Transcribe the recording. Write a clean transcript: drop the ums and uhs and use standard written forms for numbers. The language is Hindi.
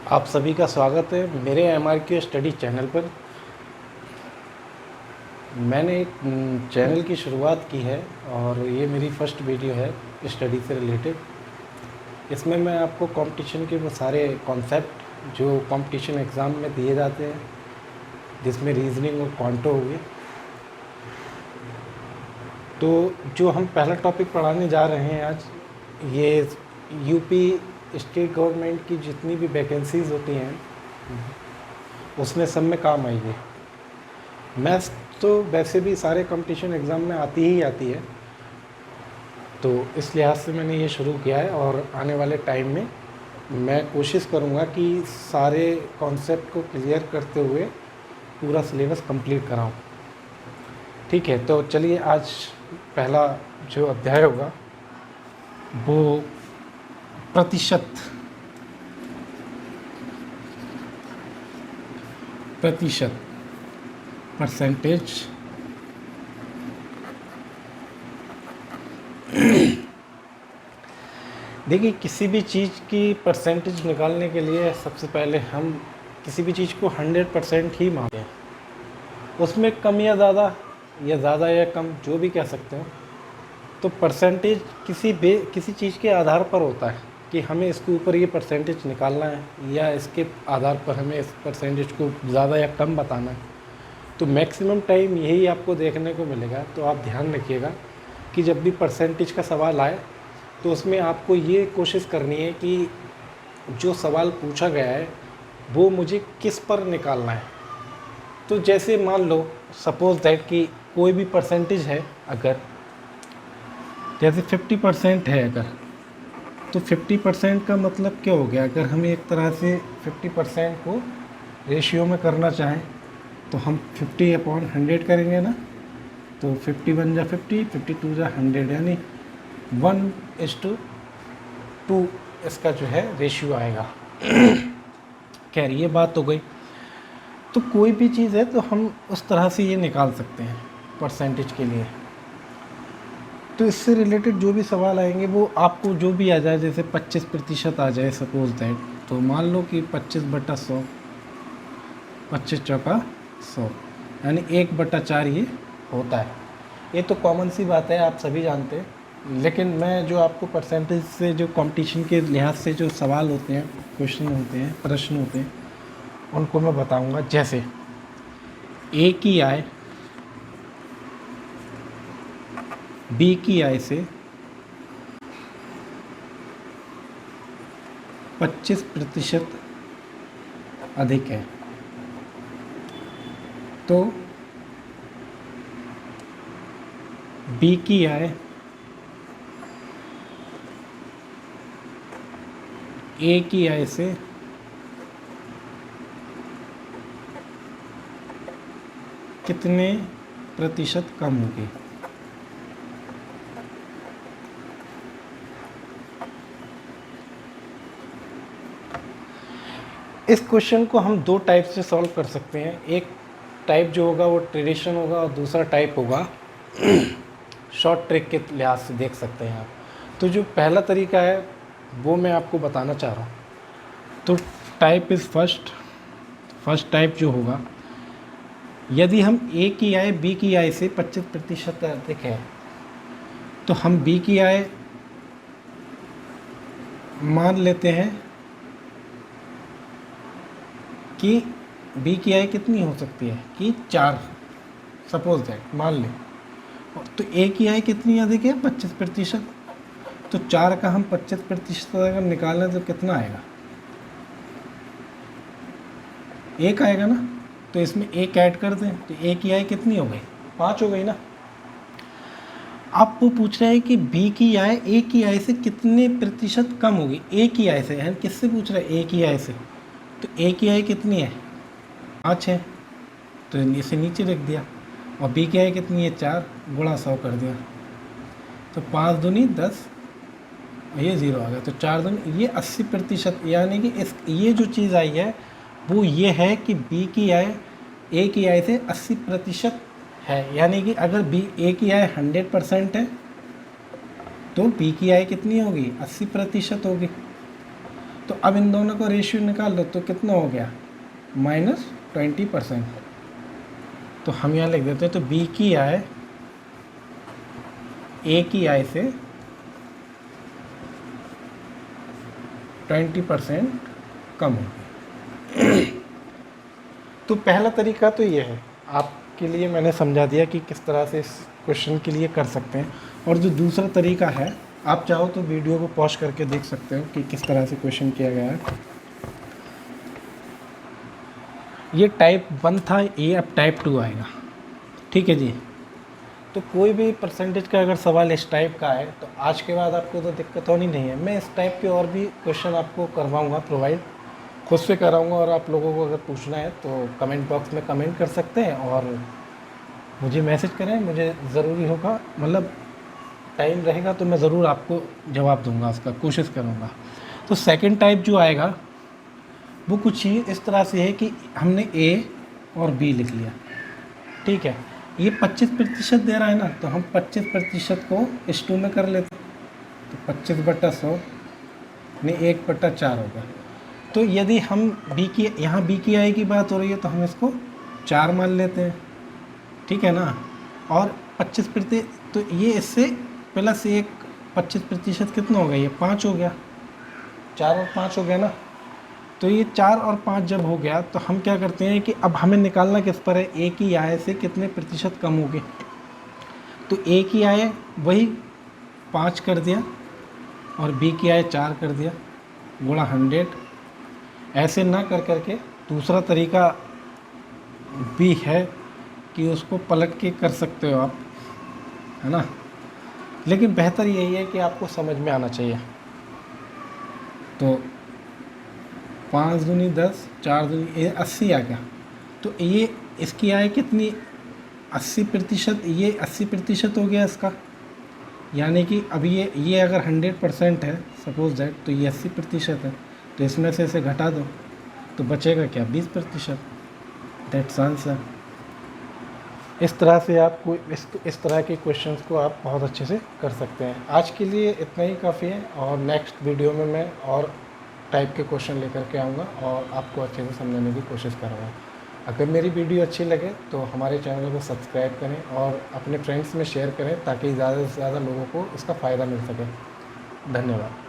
आप सभी का स्वागत है मेरे MRQ स्टडी चैनल पर। मैंने एक चैनल की शुरुआत की है और ये मेरी फर्स्ट वीडियो है स्टडी से रिलेटेड। इसमें मैं आपको कंपटीशन के वो सारे कॉन्सेप्ट जो कंपटीशन एग्ज़ाम में दिए जाते हैं, जिसमें रीजनिंग और क्वांटो हो गए, तो जो हम पहला टॉपिक पढ़ाने जा रहे हैं आज, ये यूपी स्टेट गवर्नमेंट की जितनी भी वैकेंसीज़ होती हैं उसमें सब में काम आएगी। मैथ्स तो वैसे भी सारे कंपटीशन एग्ज़ाम में आती ही आती है, तो इस लिहाज से मैंने ये शुरू किया है और आने वाले टाइम में मैं कोशिश करूँगा कि सारे कॉन्सेप्ट को क्लियर करते हुए पूरा सिलेबस कंप्लीट कराऊँ। ठीक है, तो चलिए आज पहला जो अध्याय होगा वो प्रतिशत परसेंटेज। देखिए, किसी भी चीज़ की परसेंटेज निकालने के लिए सबसे पहले हम किसी भी चीज़ को 100% ही मानते हैं। उसमें कम या ज़्यादा या कम जो भी कह सकते हो, तो परसेंटेज किसी चीज़ के आधार पर होता है कि हमें इसके ऊपर ये परसेंटेज निकालना है या इसके आधार पर हमें इस परसेंटेज को ज़्यादा या कम बताना है। तो मैक्सिमम टाइम यही आपको देखने को मिलेगा। तो आप ध्यान रखिएगा कि जब भी परसेंटेज का सवाल आए तो उसमें आपको ये कोशिश करनी है कि जो सवाल पूछा गया है वो मुझे किस पर निकालना है। तो जैसे मान लो सपोज दैट कि कोई भी परसेंटेज है, अगर जैसे 50% है अगर, तो 50% का मतलब क्या हो गया? अगर हम एक तरह से 50% को रेशियो में करना चाहें तो हम 50/100 करेंगे ना, तो 50 बन जा 50, 52 जा 100, यानी 1:2 इसका जो है रेशियो आएगा। खैर, ये बात हो गई। तो कोई भी चीज़ है तो हम उस तरह से ये निकाल सकते हैं परसेंटेज के लिए। तो इससे रिलेटेड जो भी सवाल आएंगे वो आपको जो भी आ जाए, जैसे 25% आ जाए सपोज दैट, तो मान लो कि 25/100, 25 चौका 100, यानी 1/4 ये होता है। ये तो कॉमन सी बात है, आप सभी जानते हैं। लेकिन मैं जो आपको परसेंटेज से जो कंपटीशन के लिहाज से जो सवाल होते हैं, क्वेश्चन होते हैं, प्रश्न होते हैं, उनको मैं बताऊंगा। जैसे ए की आय बी की आय से 25% अधिक है, तो बी की आय ए की आय से कितने प्रतिशत कम होगी? इस क्वेश्चन को हम दो टाइप से सॉल्व कर सकते हैं। एक टाइप जो होगा वो ट्रेडिशन होगा और दूसरा टाइप होगा शॉर्ट ट्रिक के लिहाज से देख सकते हैं आप। तो जो पहला तरीका है वो मैं आपको बताना चाह रहा हूँ। तो टाइप इज़ फर्स्ट टाइप जो होगा, यदि हम ए की आय बी की आय से 25% अधिक है तो हम बी की आय मान लेते हैं कि बी की आय कितनी हो सकती है कि 4, सपोज दैट मान लें। तो ए की आय कितनी अधिक है? 25%। तो 4 का हम 25% अगर निकालें तो कितना आएगा? 1 आएगा ना। तो इसमें 1 ऐड कर दें तो ए की आय कितनी हो गई? 5 हो गई ना। आप वो पूछ रहे हैं कि बी की आय ए की आय से कितने प्रतिशत कम होगी? ए की आय से, यानी किससे पूछ रहे हैं? ए की आय से। तो ए की आय कितनी है? 5 है, तो इसे नीचे रख दिया। और बी की आय कितनी है? 4 गुणा 100 कर दिया, तो 5 दूनी 10, ये 0 आ गया। तो 4 दूनी ये 80%, यानी कि ये जो चीज़ आई है वो ये है कि बी की आय ए की आय से 80% है। यानी कि अगर बी ए की आय 100% है तो बी की आय कितनी होगी? 80% होगी। तो अब इन दोनों का रेशियो निकाल लो तो कितना हो गया, -20%। तो हम यहाँ लिख देते हैं, तो बी की आय ए की आय से 20% कम होगी। तो पहला तरीका तो ये है, आपके लिए मैंने समझा दिया कि किस तरह से इस क्वेश्चन के लिए कर सकते हैं। और जो दूसरा तरीका है, आप चाहो तो वीडियो को पॉज करके देख सकते हो कि किस तरह से क्वेश्चन किया गया है। ये टाइप 1 था, ये अब टाइप 2 आएगा। ठीक है जी। तो कोई भी परसेंटेज का अगर सवाल इस टाइप का है तो आज के बाद आपको तो दिक्कत होनी नहीं है। मैं इस टाइप के और भी क्वेश्चन आपको करवाऊँगा प्रोवाइड, खुद से कराऊँगा। और आप लोगों को अगर पूछना है तो कमेंट बॉक्स में कमेंट कर सकते हैं और मुझे मैसेज करें। मुझे ज़रूरी होगा, मतलब टाइम रहेगा तो मैं ज़रूर आपको जवाब दूंगा, उसका कोशिश करूंगा। तो सेकंड टाइप जो आएगा वो कुछ ही इस तरह से है कि हमने ए और बी लिख लिया। ठीक है, ये 25% दे रहा है ना, तो हम 25% को इस 2 में कर लेते हैं। तो 25/100 ने 1/4 होगा। तो यदि हम बी की, यहाँ बी की आय की बात हो रही है तो हम इसको 4 मान लेते हैं। ठीक है ना। और 25%, तो ये इससे प्लस 1 25% कितना हो गया, ये 5 हो गया। 4 और 5 हो गया ना। तो ये 4 और 5 जब हो गया तो हम क्या करते हैं कि अब हमें निकालना किस पर है, ए की आय से कितने प्रतिशत कम होगी। तो ए की आय वही 5 कर दिया और बी की आय 4 कर दिया, गुणा 100। ऐसे ना कर करके दूसरा तरीका भी है कि उसको पलट के कर सकते हो आप, है ना। लेकिन बेहतर यही है कि आपको समझ में आना चाहिए। तो 5 दूनी 10, 4 दूनी ये 80 आ गया। तो ये इसकी आय कितनी, 80%। ये 80% हो गया इसका, यानी कि अब ये अगर 100% है सपोज दैट, तो ये 80% है। तो इसमें से इसे घटा दो तो बचेगा क्या, 20%। That's answer. इस तरह से आपको इस तरह के क्वेश्चंस को आप बहुत अच्छे से कर सकते हैं। आज के लिए इतना ही काफ़ी है और नेक्स्ट वीडियो में मैं और टाइप के क्वेश्चन लेकर के आऊँगा और आपको अच्छे से समझने की कोशिश करूँगा। अगर मेरी वीडियो अच्छी लगे तो हमारे चैनल को सब्सक्राइब करें और अपने फ्रेंड्स में शेयर करें ताकि ज़्यादा से ज़्यादा लोगों को इसका फ़ायदा मिल सके। धन्यवाद।